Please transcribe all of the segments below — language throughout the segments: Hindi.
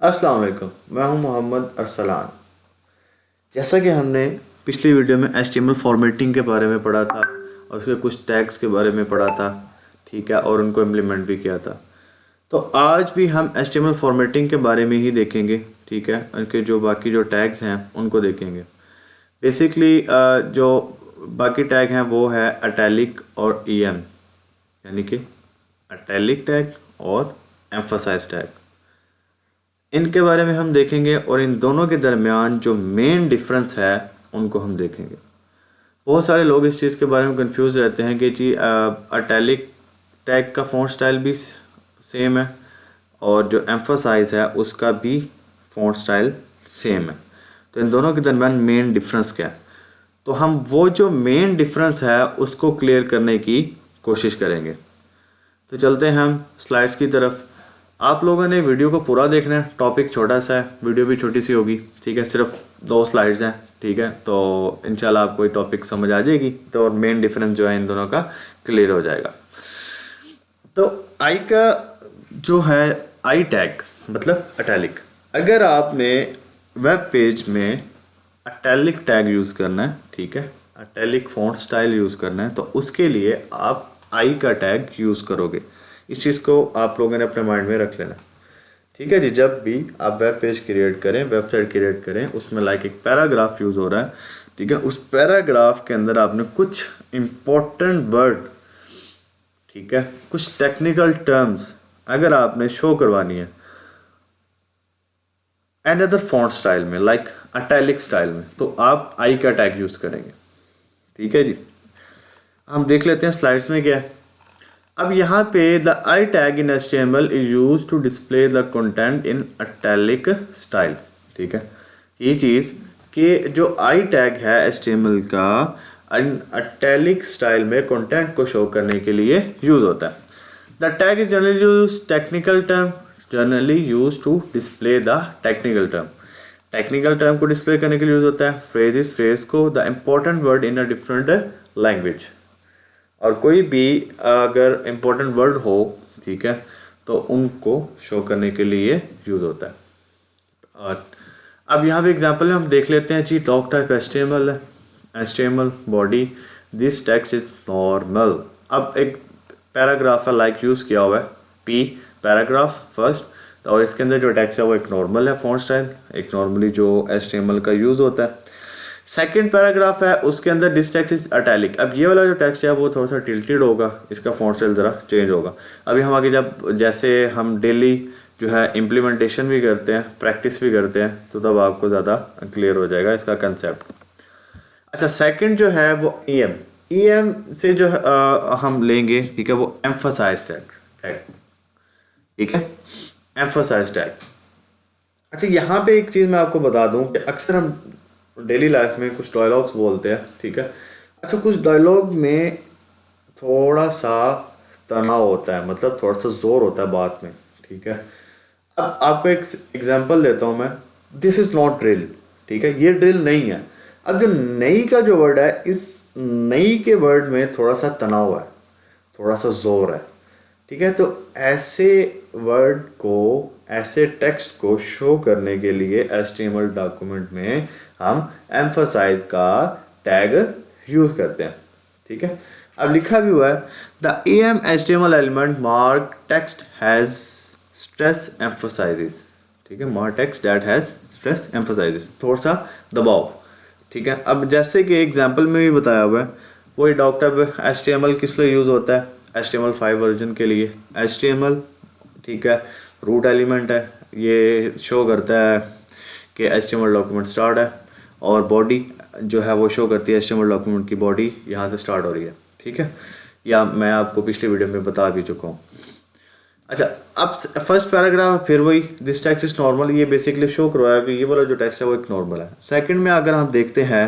अस्सलाम वालेकुम, मैं हूं मोहम्मद अरसलान। जैसा कि हमने पिछली वीडियो में HTML फॉर्मेटिंग के बारे में पढ़ा था और उसके कुछ टैग्स के बारे में पढ़ा था, ठीक है, और उनको इम्प्लीमेंट भी किया था। तो आज भी हम HTML फॉर्मेटिंग के बारे में ही देखेंगे, ठीक है। उनके जो बाकी जो टैग्स हैं उनको देखेंगे। बेसिकली जो बाकी टैग हैं वो है अटैलिक और EM, यानी कि अटैलिक टैग और एम्फसाइज टैग। इनके बारे में हम देखेंगे और इन दोनों के दरमियान जो मेन डिफरेंस है उनको हम देखेंगे। बहुत सारे लोग इस चीज़ के बारे में कंफ्यूज रहते हैं कि जी अटैलिक टैग का फ़ॉन्ट स्टाइल भी सेम है और जो एम्फसाइज है उसका भी फ़ॉन्ट स्टाइल सेम है। तो इन दोनों के दरमियान मेन डिफरेंस क्या है, तो हम वो जो मेन डिफरेंस है उसको क्लियर करने की कोशिश करेंगे। तो चलते हैं हम स्लाइड्स की तरफ। आप लोगों ने वीडियो को पूरा देखना है, टॉपिक छोटा सा है, वीडियो भी छोटी सी होगी, ठीक है, सिर्फ 2 स्लाइड्स हैं, ठीक है। तो इंशाल्लाह आपको ये टॉपिक समझ आ जाएगी तो और मेन डिफरेंस जो है इन दोनों का क्लियर हो जाएगा। तो आई का जो है आई टैग मतलब अटैलिक, अगर आपने वेब पेज में अटैलिक टैग यूज़ करना है, ठीक है, अटैलिक फ़ॉन्ट स्टाइल यूज़ करना है, तो उसके लिए आप आई का टैग यूज़ करोगे। इस चीज़ को आप लोगों ने अपने माइंड में रख लेना, ठीक है जी। जब भी आप वेब पेज क्रिएट करें, वेबसाइट क्रिएट करें, उसमें लाइक एक पैराग्राफ यूज़ हो रहा है, ठीक है, उस पैराग्राफ के अंदर आपने कुछ इंपॉर्टेंट वर्ड, ठीक है, कुछ टेक्निकल टर्म्स अगर आपने शो करवानी है अनदर फॉन्ट स्टाइल में, लाइक अटैलिक स्टाइल में, तो आप आई का टैग यूज़ करेंगे, ठीक है जी। हम देख लेते हैं स्लाइड्स में क्या है। अब यहाँ पे the I tag in HTML is use to display the content in italic style, ठीक है। ये चीज़ कि जो आई टैग है HTML का अटैलिक स्टाइल में कंटेंट को शो करने के लिए यूज़ होता है। The tag is generally use technical term, generally use to display the technical term, technical term को डिस्प्ले करने के लिए यूज़ होता है। फ्रेज को the important word in a different language, और कोई भी अगर इम्पोर्टेंट वर्ड हो, ठीक है, तो उनको शो करने के लिए यूज़ होता है। और अब यहाँ पे एग्जांपल है, हम देख लेते हैं जी। डॉक टाइप HTML है, HTML body, this text is normal. अब एक पैराग्राफ है लाइक यूज़ किया हुआ है, P पैराग्राफ फर्स्ट, और इसके अंदर जो टेक्स्ट है वो एक नॉर्मल है फॉन्ट स्टाइल, एक नॉर्मली जो HTML का यूज़ होता है। सेकंड पैराग्राफ है, उसके अंदर दिस टेक्स्ट इज अटैलिक। अब ये वाला जो टेक्स्ट है वो थोड़ा सा टिल्टेड होगा, इसका फॉन्ट स्टाइल ज़रा चेंज होगा। अभी हम आगे जब जैसे हम डेली जो है इम्प्लीमेंटेशन भी करते हैं, प्रैक्टिस भी करते हैं, तो तब आपको ज़्यादा क्लियर हो जाएगा इसका कंसेप्ट। अच्छा, सेकंड जो है वो EM से जो हम लेंगे, ठीक है, वो एम्फसाइज टैग, ठीक है, एम्फसाइज टैग। अच्छा, यहाँ पे एक चीज़ मैं आपको बता दूं कि अक्सर हम डेली लाइफ में कुछ डायलॉग्स बोलते हैं, ठीक है। अच्छा, कुछ डायलॉग में थोड़ा सा तनाव होता है, मतलब थोड़ा सा जोर होता है बात में, ठीक है। अब आपको एक एग्जांपल देता हूँ मैं, दिस इज़ नॉट ड्रिल, ठीक है, ये ड्रिल नहीं है। अब जो नई का जो वर्ड है, इस नई के वर्ड में थोड़ा सा तनाव है, थोड़ा सा जोर है, ठीक है। तो ऐसे वर्ड को, ऐसे टेक्स्ट को शो करने के लिए HTML डॉक्यूमेंट में हम एम्फसाइज का टैग यूज़ करते हैं, ठीक है। अब लिखा भी हुआ है, the EM HTML element mark text has stress emphasises, ठीक है, mark text that has stress emphasises, थोड़ा सा दबाव, ठीक है। अब जैसे कि एग्जाम्पल में भी बताया हुआ है, वही डॉक्टर HTML किस लिए यूज़ होता है, HTML5 वर्जन के लिए। HTML, ठीक है, रूट एलिमेंट है, ये शो करता है कि HTML डॉक्यूमेंट स्टार्ट है, और बॉडी जो है वो शो करती है HTML डॉक्यूमेंट की बॉडी यहाँ से स्टार्ट हो रही है, ठीक है, या मैं आपको पिछले वीडियो में बता भी चुका हूँ। अच्छा, अब फर्स्ट पैराग्राफ फिर वही, दिस टेक्स्ट इज नॉर्मल, ये बेसिकली शो करवाया कि ये वाला जो टेक्स्ट है वो एक नॉर्मल है। सेकंड में अगर हम देखते हैं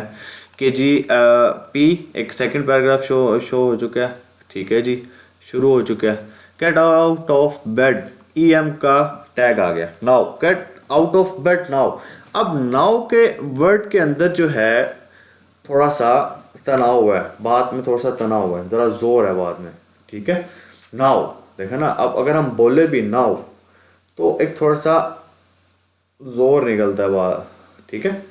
कि जी P, एक सेकंड पैराग्राफ शो हो चुका है, ठीक है जी, शुरू हो चुका है। Get out of bed, EM का टैग आ गया। Now get out of bed now. अब नाउ के वर्ड के अंदर जो है थोड़ा सा तनाव हुआ है, बात में थोड़ा सा तनाव हुआ है, ज़रा जोर है बात में, ठीक है। नाउ देखा ना, अब अगर हम बोले भी नाउ तो एक थोड़ा सा जोर निकलता है बात, ठीक है,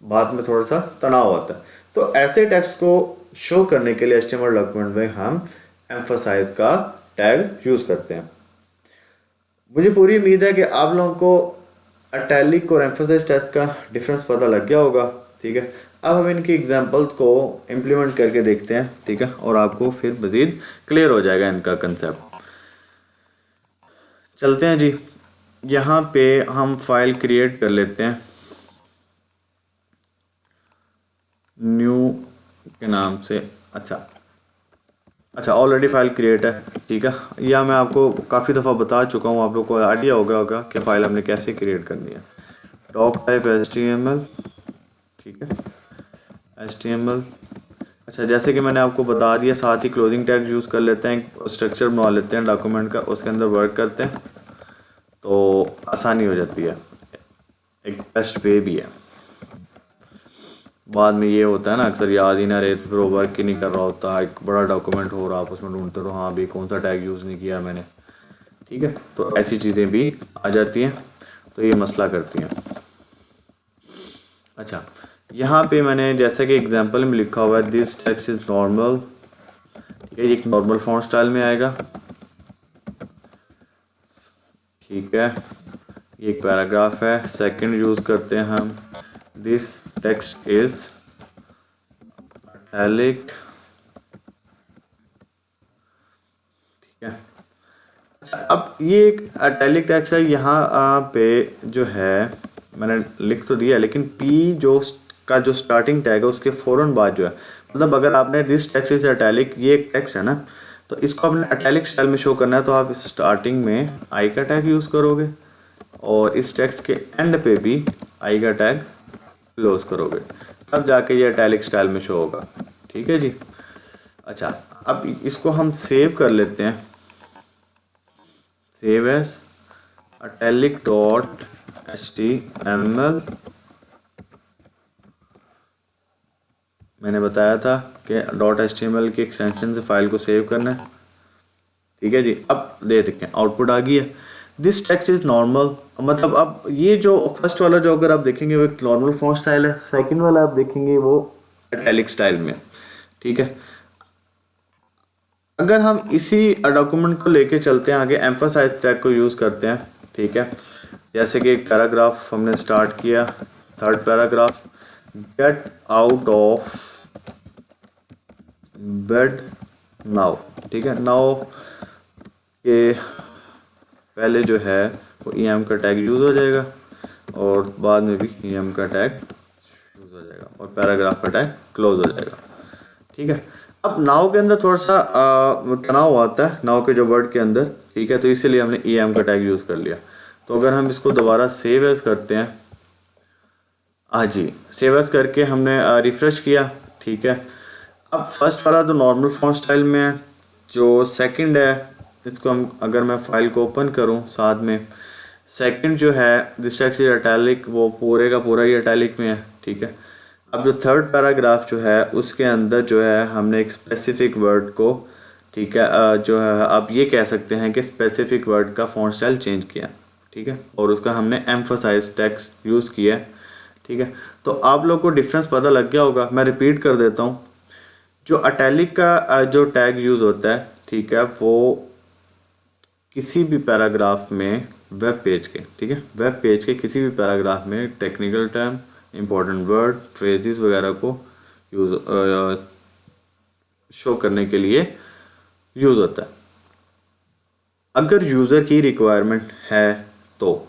बात में थोड़ा सा तनाव आता है। तो ऐसे टेक्स्ट को शो करने के लिए HTML डॉक्यूमेंट में हम एम्फसाइज का टैग यूज करते हैं। मुझे पूरी उम्मीद है कि आप लोगों को अटैलिक और एम्फसाइज टेक्स्ट का डिफरेंस पता लग गया होगा, ठीक है। अब हम इनकी एग्जांपल्स को इम्प्लीमेंट करके देखते हैं, ठीक है, और आपको फिर मज़ीद क्लियर हो जाएगा इनका कंसेप्ट। चलते हैं जी, यहाँ पे हम फाइल क्रिएट कर लेते हैं न्यू के नाम से। अच्छा ऑलरेडी फाइल क्रिएट है, ठीक है। या मैं आपको काफ़ी दफ़ा बता चुका हूँ, आप लोग को आइडिया होगा कि फ़ाइल हमने कैसे क्रिएट करनी है। डॉक टाइप HTML, ठीक है, HTML। अच्छा, जैसे कि मैंने आपको बता दिया, साथ ही क्लोजिंग टैग यूज़ कर लेते हैं, स्ट्रक्चर बना लेते हैं डॉक्यूमेंट का, उसके अंदर वर्क करते हैं तो आसानी हो जाती है, एक बेस्ट वे भी है। बाद में ये होता है ना, अक्सर याद ही ना रहे तो फिर वो वर्क ही नहीं कर रहा होता, एक बड़ा डॉक्यूमेंट हो रहा, आप उसमें ढूंढते रहो हाँ भी कौन सा टैग यूज़ नहीं किया मैंने, ठीक है। तो ऐसी चीज़ें भी आ जाती हैं, तो ये मसला करती हैं। अच्छा, यहाँ पे मैंने जैसे कि एग्जांपल में लिखा हुआ है दिस टेक्स्ट इज़ नॉर्मल, ठीक है, ये एक नॉर्मल फॉन्ट स्टाइल में आएगा, ठीक है। ये एक पैराग्राफ है। सेकंड यूज़ करते हैं हम दिस टेक्स्ट इज़ इटैलिक, ठीक है। अब ये एक इटैलिक टेक्स्ट है, यहाँ पे जो है मैंने लिख तो दिया, लेकिन पी जो स्टार्टिंग टैग है उसके फ़ौरन बाद जो है, मतलब अगर आपने दिस टेक्स्ट इज इटैलिक, ये एक टेक्स्ट है ना, तो इसको आपने इटैलिक स्टाइल में शो करना है तो आप स्टार्टिंग में आई का टैग यूज़ करोगे और इस टेक्स्ट के एंड पे भी आई का टैग क्लोज करोगे, तब जाके ये इटैलिक स्टाइल में शो होगा, ठीक है जी। अच्छा, अब इसको हम सेव कर लेते हैं, सेव एज italic.html। मैंने बताया था कि .html की एक्सटेंशन से फाइल को सेव करना है, ठीक है जी। अब दे देखते हैं आउटपुट आ गई है, दिस टेक्स्ट इज नॉर्मल। मतलब अब ये जो फर्स्ट वाला जो अगर आप देखेंगे वो एक नॉर्मल फॉन्ट स्टाइल है, सेकंड वाला आप देखेंगे वो इटैलिक स्टाइल में, ठीक है। अगर हम इसी डॉक्यूमेंट को लेके चलते हैं आगे, एम्फसाइज टैग को यूज़ करते हैं, ठीक है। जैसे कि एक पैराग्राफ हमने स्टार्ट किया, third paragraph, get out of bed now, ठीक है। नाउ के पहले जो है वो EM का टैग यूज़ हो जाएगा और बाद में भी EM का टैग यूज़ हो जाएगा और पैराग्राफ का टैग क्लोज हो जाएगा, ठीक है। अब नाउ के अंदर थोड़ा सा तनाव आता है, नाउ के जो वर्ड के अंदर, ठीक है, तो इसीलिए हमने EM का टैग यूज़ कर लिया। तो अगर हम इसको दोबारा सेव एज करते हैं, हाँ जी, सेव एज करके हमने रिफ़्रेश किया, ठीक है। अब फर्स्ट वाला तो नॉर्मल फॉन्ट स्टाइल में है, जो सेकंड है इसको हम अगर मैं फाइल को ओपन करूं साथ में, सेकंड जो है दिस टेक्स्ट इज इटैलिक, वो पूरे का पूरा ही इटैलिक में है, ठीक है। अब जो थर्ड पैराग्राफ जो है उसके अंदर जो है हमने एक स्पेसिफिक वर्ड को, ठीक है, जो है आप ये कह सकते हैं कि स्पेसिफिक वर्ड का फॉन्ट स्टाइल चेंज किया, ठीक है, और उसका हमने एम्फसाइज टेक्स्ट यूज़ किया, ठीक है। तो आप लोग को डिफरेंस पता लग गया होगा, मैं रिपीट कर देता हूँ। जो इटैलिक का जो टैग यूज़ होता है, ठीक है, वो किसी भी पैराग्राफ में वेब पेज के, ठीक है, वेब पेज के किसी भी पैराग्राफ में technical term, important word, phrases वगैरह को यूज़ शो करने के लिए यूज़ होता है, अगर यूज़र की रिक्वायरमेंट है तो।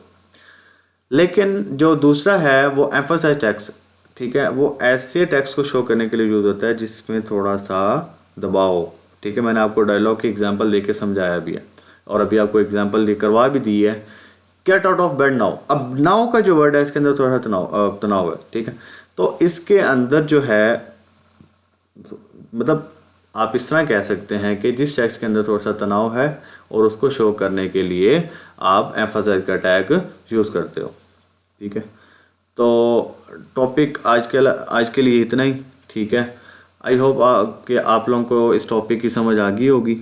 लेकिन जो दूसरा है वो एम्फसाइज टेक्स्ट, ठीक है, वो ऐसे टेक्स्ट को शो करने के लिए यूज़ होता है जिसमें थोड़ा सा दबाव हो, ठीक है। मैंने आपको डायलॉग की एग्जांपल देके समझाया भी है और अभी आपको एग्जांपल करवा भी दी है, get out of bed now. अब नाउ का जो वर्ड है इसके अंदर थोड़ा सा तनाव है, ठीक है। तो इसके अंदर जो है, मतलब आप इस तरह कह सकते हैं कि जिस टेक्स्ट के अंदर थोड़ा सा तनाव है और उसको शो करने के लिए आप एम्फसाइज का टैग यूज़ करते हो, ठीक है। तो टॉपिक आज के लिए इतना ही, ठीक है। आई होप कि आप लोगों को इस टॉपिक की समझ आ गई होगी,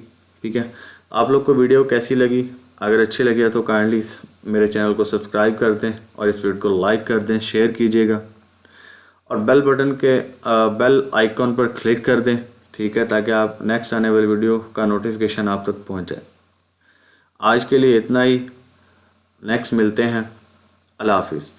ठीक है। आप लोग को वीडियो कैसी लगी, अगर अच्छी लगी है तो काइंडली मेरे चैनल को सब्सक्राइब कर दें और इस वीडियो को लाइक कर दें, शेयर कीजिएगा और बेल बटन के बेल आइकॉन पर क्लिक कर दें, ठीक है, ताकि आप नेक्स्ट आने वाली वीडियो का नोटिफिकेशन आप तक पहुंच जाए। आज के लिए इतना ही, नेक्स्ट मिलते हैं। अल्लाह हाफिज़।